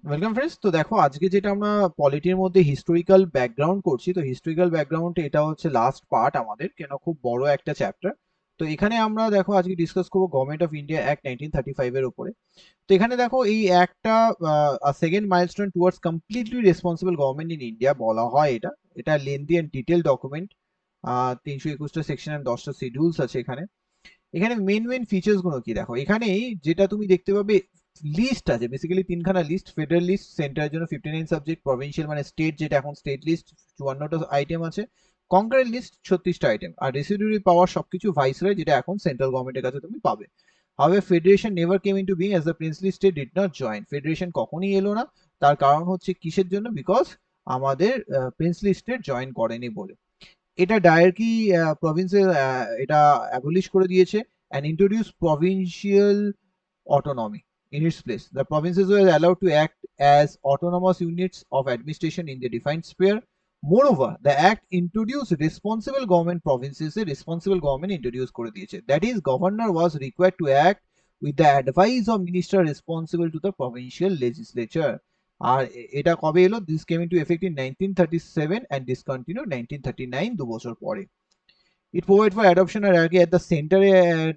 Welcome friends. তো দেখো আজকে যেটা আমরা পলিটির মধ্যে হিস্টোরিক্যাল ব্যাকগ্রাউন্ড করছি, তো হিস্টোরিক্যাল ব্যাকগ্রাউন্ড এটা হচ্ছে লাস্ট পার্ট আমাদের, কেন খুব বড় একটা চ্যাপ্টার। তো এখানে আমরা দেখো আজকে ডিসকাস করবো গভর্নমেন্ট অফ ইন্ডিয়া অ্যাক্ট 1935 এর উপরে। তো এখানে দেখো এই একটা second milestone towards completely responsible government in India বলা হয়। এটা এটা লেন্দি অ্যান্ড ডিটেল ডকুমেন্ট। 321টা সেকশন এন্ড 10টা শিডিউলস আছে এখানে। এখানে মেন ফিচার্স গুলো কি দেখো, এখানে যেটা তুমি দেখতে পাবে লিস্ট আছে, বেসিক্যালি তিনখানা লিস্ট: ফেডারেল লিস্ট সেন্টারের জন্য 59 সাবজেক্ট, প্রভিনশিয়াল মানে স্টেট যেটা এখন স্টেট লিস্ট 54টা আইটেম আছে, কনকারেন্ট লিস্ট 36টা আইটেম, আর রেসিডিউরি পাওয়ার সবকিছু ভাইসরয় যেটা এখন সেন্ট্রাল গভর্নমেন্টের কাছে তুমি পাবে। However federation never came into being as the princely state did not join. Federation কখনই এলো না, তার কারণ হচ্ছে কিসের জন্য? বিকজ আমাদের প্রিন্সলি স্টেট জয়েন করেনি বলে। এটা ডায়ার্কি প্রভিন্সে এটা অ্যাবলিশ করে দিয়েছে and introduced provincial autonomy in its place. The provinces were allowed to act as autonomous units of administration in the defined sphere. Moreover, the act introduced responsible government provinces, a responsible government introduced করে দিয়েছে. That is, governor was required to act with the advice of minister responsible to the provincial legislature. আর এটা কবে এলো? This came into effect in 1937 and discontinued 1939, 2 বছর পরে। It provided for adoption hierarchy at the center.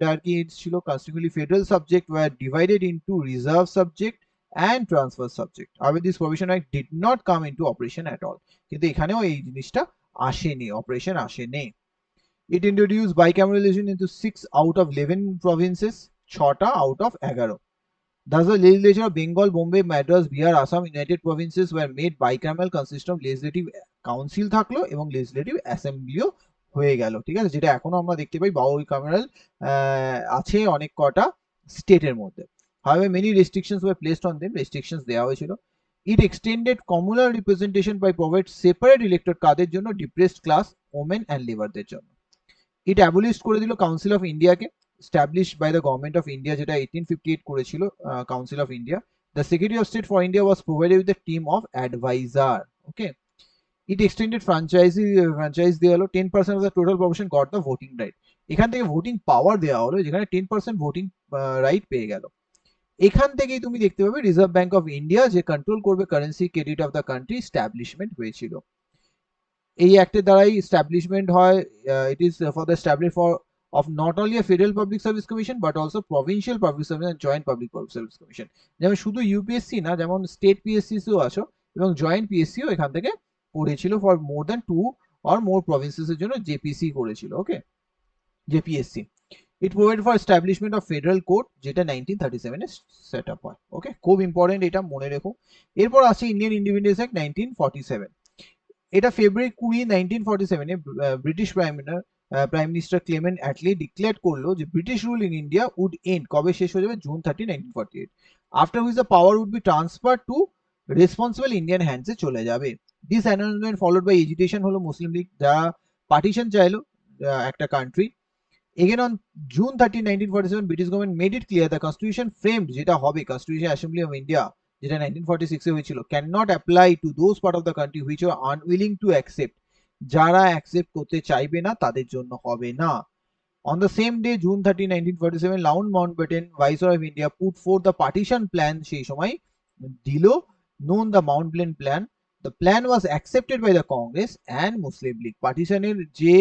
Hierarchy ছিল constitutionally federal subject were divided into reserve subject and transfer subject. However, this provision act did not come into operation at all. কিন্তু এখানেও এই জিনিসটা আসেনি, operation আসেনি। It introduced bicameralism into 6 out of 11 provinces, 6টা out of 11. Thus, the legislature of Bengal, Bombay, Madras, Bihar, Assam, United Provinces were made bicameral, consisting of legislative council থাকলো এবং legislative assemblyও হয়ে গেল। ঠিক আছে, যেটা এখনো আমরা দেখতে পাই bicameral আছে অনেক কটা স্টেটের মধ্যে। However, many restrictions were placed on them, restrictions দেওয়া হয়েছিল। It extended communal representation by provide separate electorate কাদের জন্য? depressed class, women and laborদের জন্য। It abolished করে দিল কাউন্সিল অফ ইন্ডিয়াকে, established by the government of India, যেটা 1858 করেছিল council of India. The Secretary of State for India was provided with a team of advisor. Okay. It extended franchise দেওয়া হলো। 10% of the total population got the voting right. এখান থেকে voting পাওয়ার দেওয়া হলো, যেখানে 10% voting right পেয়ে গেল। এখান থেকেই তুমি দেখতে পাবে রিজার্ভ ব্যাংক অফ ইন্ডিয়া যে কন্ট্রোল করবে currency credit of the country, establishment হয়েছিল। এই অ্যাক্টের দ্বারাই স্ট্যাবলিশমেন্ট হয়। It is for the establish for of not only a federal public service commission but also provincial public service and joint public service commission। যেমন শুধু UPSC না, যেমন state পিএসসিও আছো এবং জয়েন্ট পিএসসিও এখান থেকে করেছিল for more than 2 or more provinces এর জন্য জেপিসি করেছিল। Okay, JPSC. It provide for establishment of federal court, যেটা 1937 এ সেট আপ হয়। ওকে, খুব ইম্পর্টেন্ট, এটা মনে রেখো। এরপর আছে ইন্ডিয়ান ইন্ডিপেন্ডেন্স অ্যাক্ট 1947। এটা ফেব্রুয়ারি 20, 1947-এ British prime minister Clement Attlee declare করলো যে British rule in India would end, কবে শেষ হয়ে যাবে? June 30, 1948। After which the power would be transfer to responsible Indian হ্যান্ডসে চলে যাবে। This announcement followed by agitation হলো মুসলিম লীগ, যারা পার্টিশন চাইলো একটা country. Again on June 30, 1947, British government made it clear the constitution framed, যেটা হবে Constitutional Assembly of India, যেটা 1946-এ হয়েছিল, cannot apply to those part of the country which are unwilling to accept, যারা accept করতে চাইবে না তাদের জন্য হবে না। On the same day, June 30, 1947, Lord Mountbatten, Viceroy of India, put forth the partition plan, সেই সময় দিল, known the Mountbatten plan. The plan was accepted by the Congress and Muslim League. পার্টিশনের যে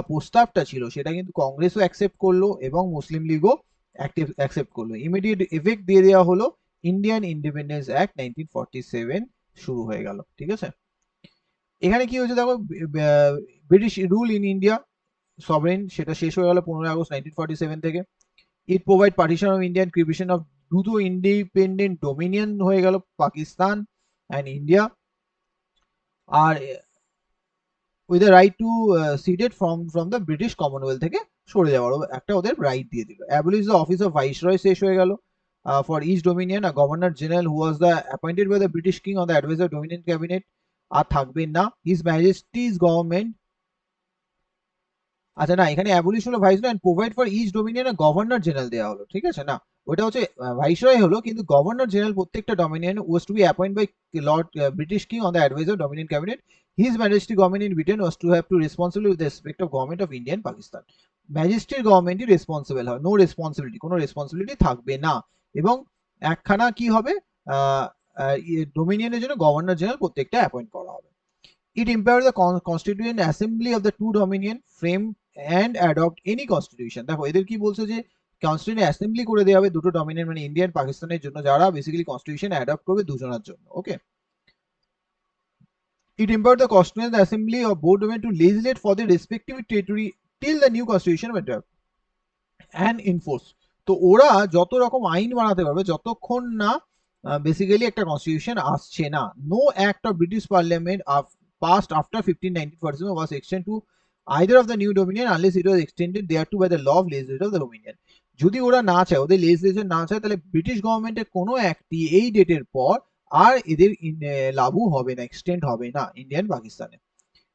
প্রস্তাবটা ছিল সেটা কিন্তু কংগ্রেসও অ্যাকসেপ্ট করলো এবং মুসলিম লীগও অ্যাকসেপ্ট করলো। ইমিডিয়েট এফেক্ট দিয়ে দেওয়া হলো, ইন্ডিয়ান ইন্ডিপেন্ডেন্স অ্যাক্ট 1947 শুরু হয়ে গেল। ঠিক আছে, এখানে কি হয়েছে দেখো, British rule in India sovereign সেটা শেষ হয়ে গেল 15 আগস্ট 1947 থেকে। It provide partition of Indian creation of দুটো ইন্ডিপেন্ডেন্ট ডোমিনিয়ন হয়ে গেল, পাকিস্তান অ্যান্ড ইন্ডিয়া। আর with the right to ceded from the British Commonwealth থেকে সরে যাওয়ার একটা ওদের রাইট দিয়ে দিল। Abolish the office of viceroy শেষ হয়ে গেল ফর ইচ ডোমিনিয়ন। আর governor general who was the appointed by the British king on the advice of dominion cabinet আর থাকবেন না। হিজ ম্যাজেস্টিজ গভর্নমেন্ট, আচ্ছা না, এখানে অ্যাবলিশ হলো viceroy and provide for each dominion governor general দেওয়া হলো। ঠিক আছে, না ওটা হচ্ছে ভাইসরয় হলো, কিন্তু গভর্নর জেনারেল প্রত্যেকটা dominion was to be appoint by lord British king on the advice of dominion cabinet. His majesty government in Britain was to have to responsible with respect of government of India and Pakistan. ম্যাজেস্টির গভর্নমেন্টই responsible হয়, no responsibility, কোনো responsibility থাকবে না। এবং একখানা কি হবে, ডোমিনিয়নের জন্য গভর্নর জেনারেল প্রত্যেকটা অ্যাপয়েন্ট করা হবে। It empowers the constituent assembly of the two dominion frame and adopt any constitution। দেখো এদের কি বলছে যে কনস্টিটিউয়েন্ট অ্যাসেম্বলি করে দেওয়া হবে দুটো ডমিনিয়ন মানে ইন্ডিয়া এন্ড পাকিস্তানের জন্য, যারা বেসিক্যালি কনস্টিটিউশন অ্যাডপ্ট করবে দুজনের জন্য। ওকে, it empowers the constituent assembly of both domain to legislate for their respective territory till the new constitution was adopted and enforced। তো ওরা যত রকম আইন বানাতে পারবে যতক্ষণ না বেসিক্যালি একটা কনস্টিটিউশন আসছে না। No act of British parliament passed after 1547 was extended to either of the new dominion unless it was extended thereto by the law of legislature of the dominion। যদি ওরা না চায়, ওদের লেজিসলেশন না চায়, তাহলে ব্রিটিশ গভর্নমেন্টের কোনো অ্যাক্টই এই ডেটের পর আর এদের লাগু হবে না, এক্সটেন্ড হবে না ইন্ডিয়ান পাকিস্তানে।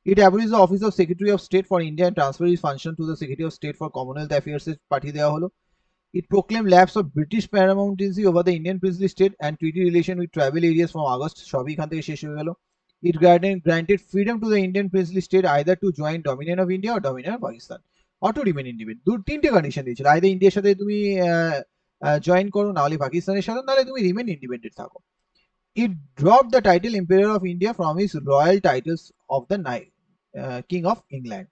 It abolished the office of Secretary of State for India and transferred its function to the Secretary of State for Commonwealth Affairs এর পাঠিয়ে দেওয়া হলো। It proclaimed lapse of British paramountcy over the Indian princely state and treaty relation with tribal areas from August সবই এখান থেকে শেষ হয়ে গেল। It granted freedom to the Indian princely state either to join Dominion of India or Dominion of Pakistan or to remain independent। তিনটে condition দিয়েছিল, either ইন্ডিয়ার সাথে তুমি জয়েন করো, নাহলে পাকিস্তানের সাথে, নাহলে তুমি রিমেন ইন্ডিপেন্ডেন্ট থাকো। It dropped the title Emperor of India from his royal titles of the King of England.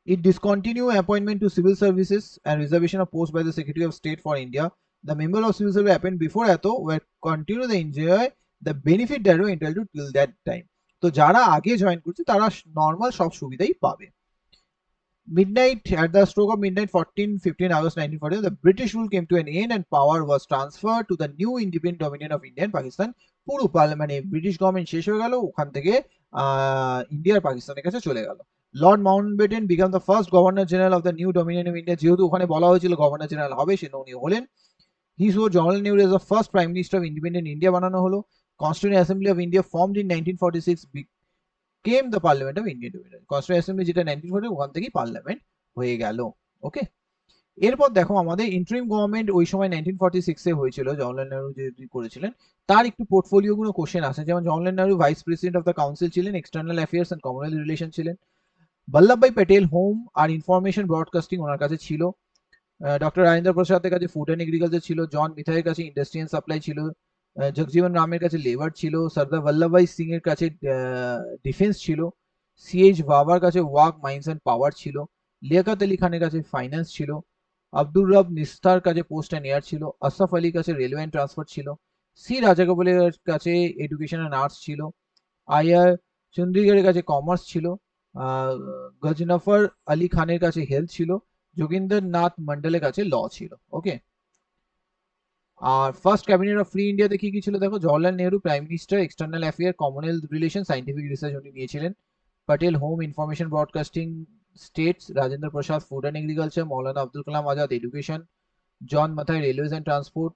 It discontinued appointment to civil services and reservation of posts by the Secretary of State for India. The member of civil service appointed before Ato were continue to enjoy the benefit that were entitled till that time। তো যারা আগে join করছে তারা normal সব সুবিধাই পাবে। Midnight, at the stroke of midnight 15 August 1940, the British rule came to an end and power was transferred to the new independent dominion of India and Pakistan। পুরো মানে ব্রিটিশ গভর্নমেন্ট শেষ হয়ে গেল, ওখান থেকে ইন্ডিয়া আর পাকিস্তানের কাছে চলে গেল। Lord Mountbatten become the first governor general of the new dominion of India. যেহেতু ওখানে বলা হয়েছিল গভর্নর জেনারেল হবে, সে উনি হলেন। He so Jawaharlal Nehru as the first prime minister of independent India বানানো হলো। Constituent assembly of India formed in 1946 became the parliament of Indian dominion. Constituent assembly যেটা 1940 ওখান থেকেই পার্লামেন্ট হয়ে গেল। ওকে, এরপর দেখো আমাদের ইন্টারিম গভর্নমেন্ট ওই সময় 1946 এ হয়েছিল, জওহরলাল নেহরু যে করেছিলেন, তার একটু পোর্টফোলিও গুলো কোশ্চেন আছে। যেমন Jawaharlal Nehru vice president of the council ছিলেন, external affairs and Commonwealth relation ছিলেন। বল্লভভাই প্যাটেল হোম আর ইনফরমেশন ব্রডকাস্টিং ওনার কাছে ছিল। ডক্টর রাজেন্দ্র প্রসাদের কাছে ফুড অ্যান্ড এগ্রিকালচার ছিল। জন মিথাইয়ের কাছে ইন্ডাস্ট্রি এন্ড সাপ্লাই ছিল। জগজীবন রামের কাছে লেবার ছিল। সর্দার বল্লভভাই সিং এর কাছে ডিফেন্স ছিল। সিএইচ বাবার কাছে ওয়ার্ক মাইন্স এন্ড পাওয়ার ছিল। লিয়াকত আলী খানের কাছে ফাইন্যান্স ছিল। আব্দুর রব নিস্তার কাছে পোস্ট অ্যান্ড এয়ার ছিল। আশরাফ আলীর কাছে রেলওয়ে অ্যান্ড ট্রান্সপোর্ট ছিল। সি রাজাগোপালের কাছে এডুকেশন অ্যান্ড আর্টস ছিল। আইআর চন্দ্রিগড়ের কাছে কমার্স ছিল। গজনফর আলী খানের কাছে হেলথ ছিল। যোগেন্দ্র নাথ মন্ডলের কাছে ল ছিল। ওকে, আর ফার্স্ট ক্যাবিনেট অফ ফ্রি ইন্ডিয়াতে কি কি ছিল দেখো। Jawaharlal Nehru prime minister, external affair, commonwealth relation, scientific research উনি নিয়েছিলেন। Patel home, information broadcasting, states, Rajendra Prasad food and agriculture, Maulana Abdul Kalam Azad education, John Mathai railways and transport,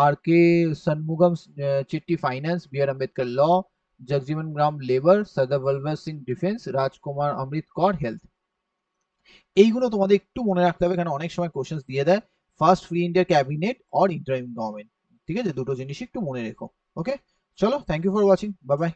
R K Shanmukham Chetty finance, B R Ambedkar law, Jagjivan Ram labour, Sardar Ballabh Singh defence, Rajkumar Amrit Kaur health. এইগুলো তোমাদের একটু মনে রাখতে হবে, এখানে অনেক সময় কোশ্চেন দিয়ে দেয়। First free India cabinet or interim government, ঠিক আছে, দুটো জিনিস একটু মনে রেখো। ওকে, চলো, thank you for watching, bye by.